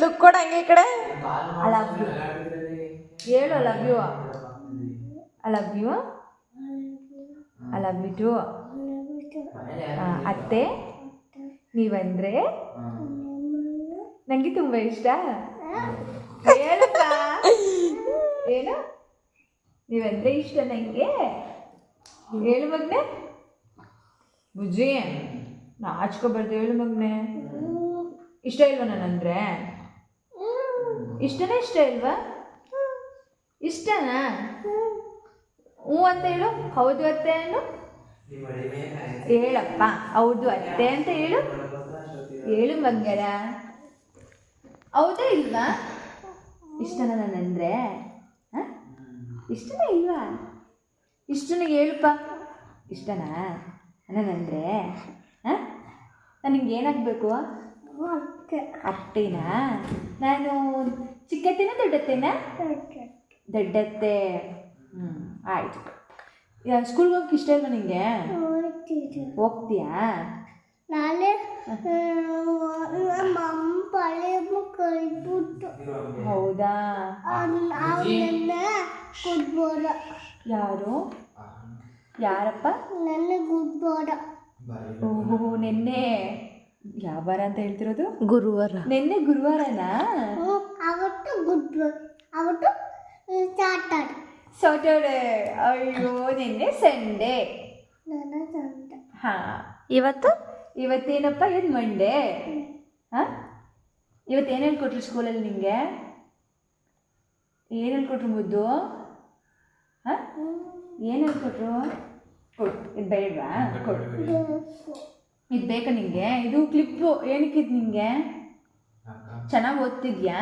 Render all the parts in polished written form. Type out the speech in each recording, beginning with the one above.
Look ಕೊಡ ಹಂಗೆ ಈ ಕಡೆ. ಐ ಲವ್ ಯು ಹೇಳು. I love you. I love you. I love you too. ಅತ್ತೆ ನೀವಂದ್ರೆ ನನಗೆ ತುಂಬ ಇಷ್ಟ. ಹೇಳಪ್ಪ. ಏನು ನೀವಂದ್ರೆ ಇಷ್ಟ ನನಗೆ. ಹೇಳು ಮಗ್ನೆ. ಬುಜ್ಜಿ ನಾಚ್ಕೊಬಾರ್ದು. ಹೇಳು ಮಗ್ನೆ. ಇಷ್ಟ ಇಲ್ವಾ ನಾನಂದ್ರೆ? ಇಷ್ಟನೇ ಇಷ್ಟ ಇಲ್ವಾ? ಇಷ್ಟನಾ? ಹ್ಞೂ ಅಂತ ಹೇಳು. ಹೌದು ಅತ್ತೆ ಅನ್ನು ಹೇಳಪ್ಪ. ಹೌದು ಅತ್ತೆ ಅಂತ ಹೇಳು. ಹೇಳು ಮಂಗರ. ಹೌದಾ ಇಲ್ವಾ? ಇಷ್ಟನ ನಾನಂದ್ರೆ? ಹಾಂ ಇಷ್ಟನೇ ಇಲ್ವಾ? ಇಷ್ಟನೇ ಹೇಳಪ್ಪ. ಇಷ್ಟನಾ ನಾನಂದ್ರೆ? ಹಾಂ ನನಗೆ ಏನಾಗಬೇಕು? ಅತ್ತೆನಾ? ನಾನು ಚಿಕ್ಕತ್ತೆನ ದೊಡ್ಡತ್ತೆನಾ? ದೊಡ್ಡತ್ತೆ. ಆಯಿತು. ಸ್ಕೂಲ್ಗೆ ಹೋಗಕ್ಕೆ ಇಷ್ಟ ಇಲ್ವಾ ನಿಂಗೆ? ಹೋಗ್ತೀಯಾ? ನಾಳೆ ನಮ್ಮ ಪಳೆ ಕೈಬಿಟ್ಟು. ಹೌದಾ? ಗುಡ್ಬೋಡ. ಯಾರು? ಯಾರಪ್ಪ? ನನ್ನ ಗುಡ್ಬೋಡ. ಓಹೋ ನೆನ್ನೆ ಯಾವ ವಾರ ಅಂತ ಹೇಳ್ತಿರೋದು? ಗುರುವಾರ. ನೆನ್ನೆ ಗುರುವಾರನಾ? ಅವತ್ತು ಗುಡ್ಬೋಡ. ಅವತ್ತು ಸ್ಯಾಟರ್ಡೆ. ಸಾಟರ್ಡೆ. ಅಯ್ಯೋ ನಿನ್ನೆ ಸಂಡೇ. ನನ್ನ ಸಂಡೆ. ಹಾಂ ಇವತ್ತೇನಪ್ಪ? ಇದು ಮಂಡೇ. ಹಾಂ ಇವತ್ತೇನು ಹೇಳ್ಕೊಟ್ರು ಸ್ಕೂಲಲ್ಲಿ ನಿಮಗೆ? ಏನು ಹೇಳ್ಕೊಟ್ರು ಮುದ್ದು? ಹಾಂ ಏನು ಹೇಳ್ಕೊಟ್ರು? ಕೊಡು. ಇದು ಬೇಡವಾ? ಕೊಡು. ಇದು ಬೇಕಾ ನಿಂಗೆ? ಇದು ಕ್ಲಿಪ್ಪು ಏನಕ್ಕಿದು ನಿಂಗೆ? ಚೆನ್ನಾಗಿ ಓದ್ತಿದ್ಯಾ?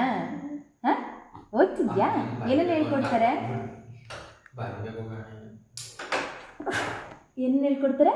ಹಾಂ ಓದ್ತಿದ್ಯಾ? ಏನೇನು ಹೇಳ್ಕೊಡ್ತಾರೆ? ಏನೇನು ಹೇಳ್ಕೊಡ್ತಾರೆ?